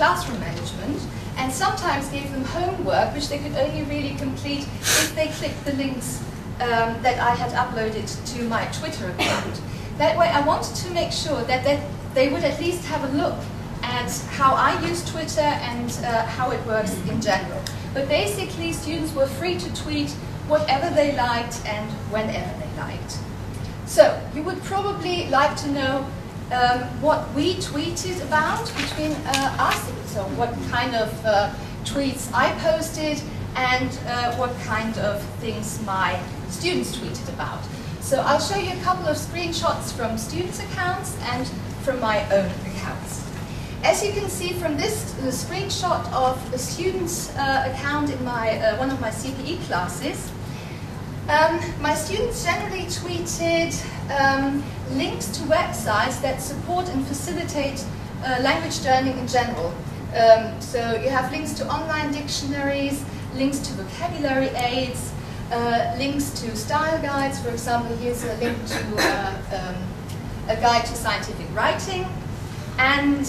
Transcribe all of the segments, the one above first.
classroom management, and sometimes gave them homework which they could only really complete if they clicked the links that I had uploaded to my Twitter account. That way I wanted to make sure that they would at least have a look at how I use Twitter and how it works in general. But basically students were free to tweet whatever they liked and whenever they liked. So you would probably like to know what we tweeted about between us, so what kind of tweets I posted and what kind of things my students tweeted about. So I'll show you a couple of screenshots from students' accounts and from my own accounts. As you can see from this screenshot of a student's account in one of my CPE classes, my students generally tweeted links to websites that support and facilitate language learning in general. So you have links to online dictionaries, links to vocabulary aids, links to style guides. For example, here's a link to a guide to scientific writing. And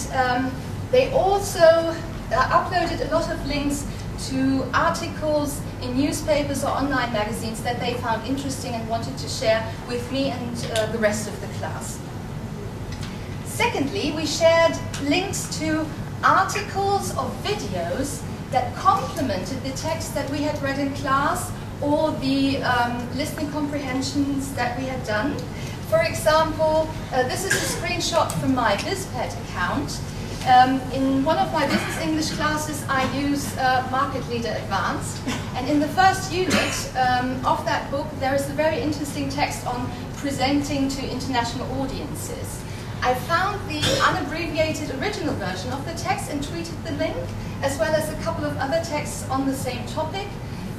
they also uploaded a lot of links to articles in newspapers or online magazines that they found interesting and wanted to share with me and the rest of the class. Secondly, we shared links to articles or videos that complemented the text that we had read in class or the listening comprehensions that we had done. For example, this is a screenshot from my BizPed account. In one of my business English classes, I use Market Leader Advanced. And in the first unit of that book, there is a very interesting text on presenting to international audiences. I found the unabbreviated original version of the text and tweeted the link, as well as a couple of other texts on the same topic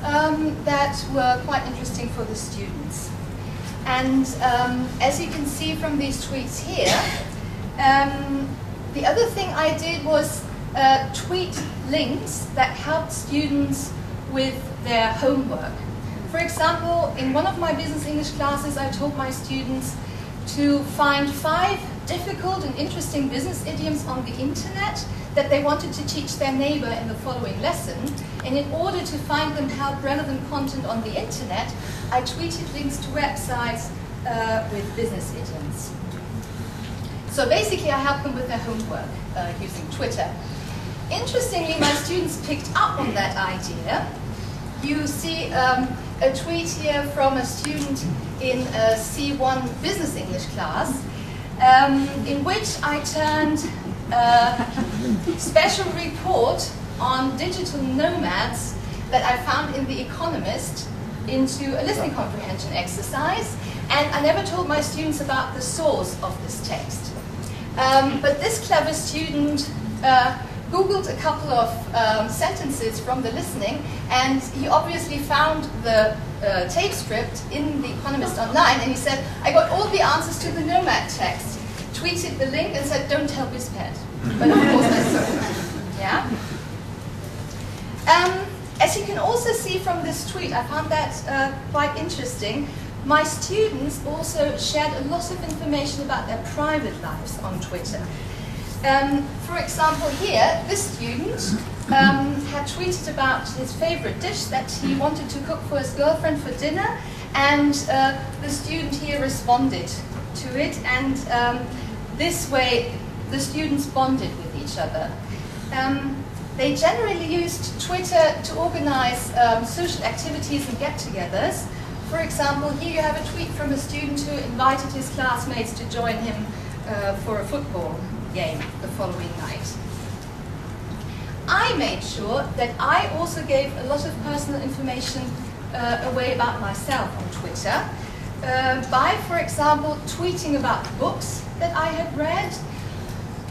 that were quite interesting for the students. And as you can see from these tweets here, the other thing I did was tweet links that helped students with their homework. For example, in one of my business English classes, I told my students to find 5 difficult and interesting business idioms on the internet that they wanted to teach their neighbor in the following lesson. And in order to find them help relevant content on the internet, I tweeted links to websites with business idioms. So basically I helped them with their homework using Twitter. Interestingly, my students picked up on that idea. You see a tweet here from a student in a C1 business English class in which I turned a special report on digital nomads that I found in The Economist into a listening comprehension exercise, and I never told my students about the source of this text. But this clever student Googled a couple of sentences from the listening, and he obviously found the tape script in The Economist online, and he said, I got all the answers to the nomad text, tweeted the link and said, don't tell BizPed. But of course I saw. Yeah? As you can also see from this tweet, I found that quite interesting. My students also shared a lot of information about their private lives on Twitter. For example, here, this student had tweeted about his favorite dish that he wanted to cook for his girlfriend for dinner, and the student here responded to it, and this way the students bonded with each other. They generally used Twitter to organize social activities and get-togethers. For example, here you have a tweet from a student who invited his classmates to join him for a football game the following night. I made sure that I also gave a lot of personal information away about myself on Twitter by, for example, tweeting about books that I had read,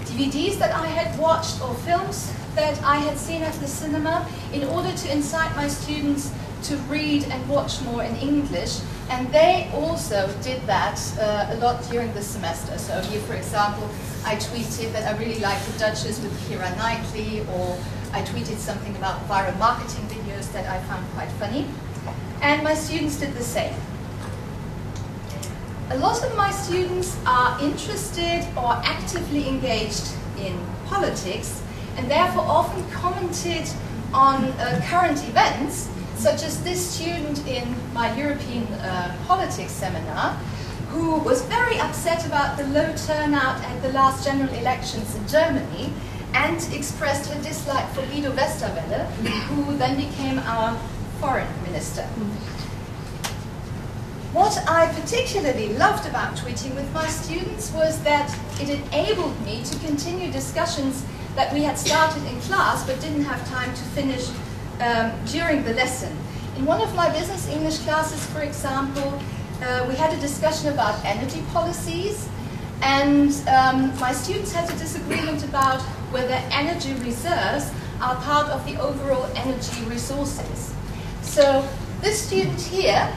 DVDs that I had watched, or films that I had seen at the cinema, in order to incite my students to read and watch more in English. And they also did that a lot during the semester. So here, for example, I tweeted that I really liked The Duchess with Keira Knightley, or I tweeted something about viral marketing videos that I found quite funny. And my students did the same. A lot of my students are interested or actively engaged in politics, and therefore often commented on current events, such as this student in my European politics seminar, who was very upset about the low turnout at the last general elections in Germany and expressed her dislike for Guido Westerwelle, who then became our foreign minister. What I particularly loved about tweeting with my students was that it enabled me to continue discussions that we had started in class but didn't have time to finish during the lesson. In one of my business English classes, for example, we had a discussion about energy policies, and my students had a disagreement about whether energy reserves are part of the overall energy resources. So this student here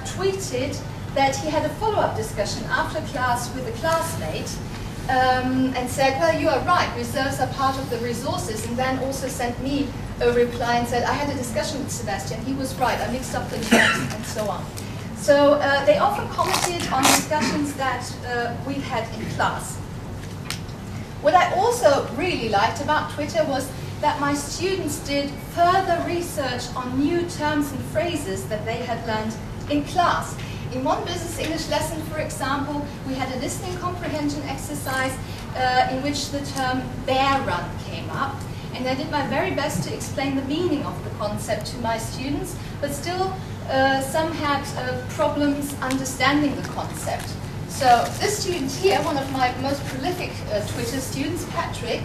tweeted that he had a follow-up discussion after class with a classmate and said, well, you are right, reserves are part of the resources, and then also sent me a reply and said, I had a discussion with Sebastian, he was right, I mixed up the terms, and so on. So they often commented on discussions that we had in class. What I also really liked about Twitter was that my students did further research on new terms and phrases that they had learned in class. In one business English lesson, for example, we had a listening comprehension exercise in which the term bear run came up, and I did my very best to explain the meaning of the concept to my students, but still some had problems understanding the concept. So this student here, one of my most prolific Twitter students, Patrick,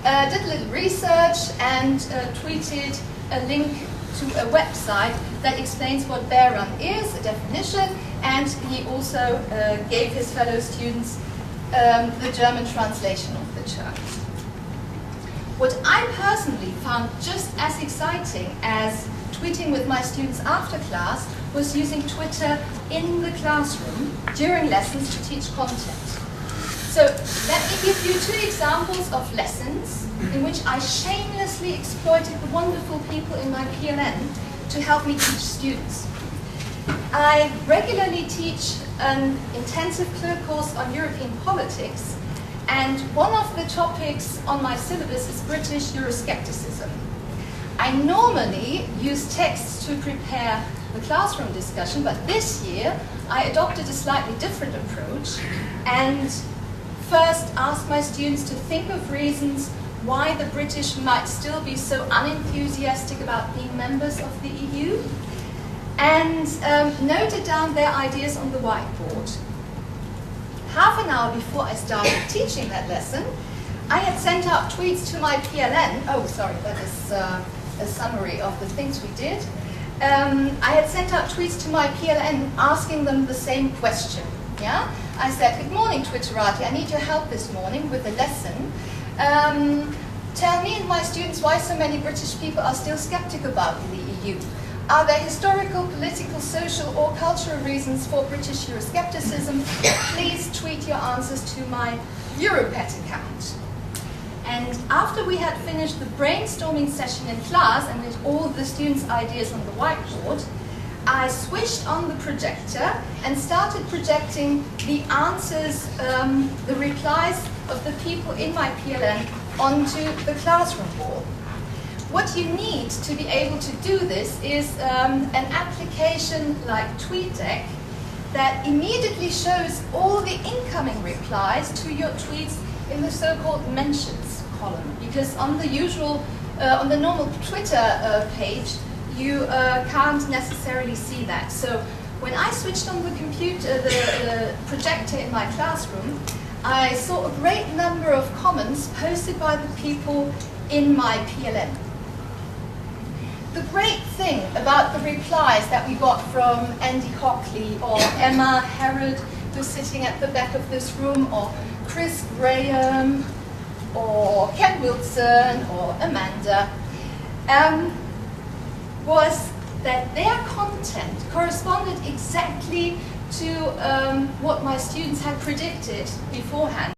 did a little research and tweeted a link to a website that explains what bear run is, a definition, and he also gave his fellow students the German translation of the term. What I personally found just as exciting as tweeting with my students after class was using Twitter in the classroom during lessons to teach content. So let me give you 2 examples of lessons in which I shamelessly exploited the wonderful people in my PLN to help me teach students. I regularly teach an intensive clerk course on European politics, and one of the topics on my syllabus is British Euroscepticism. I normally use texts to prepare the classroom discussion, but this year I adopted a slightly different approach and first asked my students to think of reasons why the British might still be so unenthusiastic about being members of the EU, and noted down their ideas on the whiteboard. Half an hour before I started teaching that lesson, I had sent out tweets to my PLN. Oh, sorry, that is a summary of the things we did. I had sent out tweets to my PLN asking them the same question. Yeah? I said, good morning, Twitterati, I need your help this morning with a lesson. Tell me and my students why so many British people are still skeptical about the EU. Are there historical, political, social or cultural reasons for British Euroscepticism? Please tweet your answers to my Europet account. And after we had finished the brainstorming session in class and with all the students' ideas on the whiteboard, I switched on the projector and started projecting the answers, the replies of the people in my PLN onto the classroom wall. What you need to be able to do this is an application like TweetDeck that immediately shows all the incoming replies to your tweets in the so-called mentions column. Because on the usual, on the normal Twitter page, you can't necessarily see that. So when I switched on the computer, the projector in my classroom, I saw a great number of comments posted by the people in my PLN. The great thing about the replies that we got from Andy Hockley or Emma Herod, who's sitting at the back of this room, or Chris Graham, or Ken Wilson, or Amanda, was that their content corresponded exactly to what my students had predicted beforehand.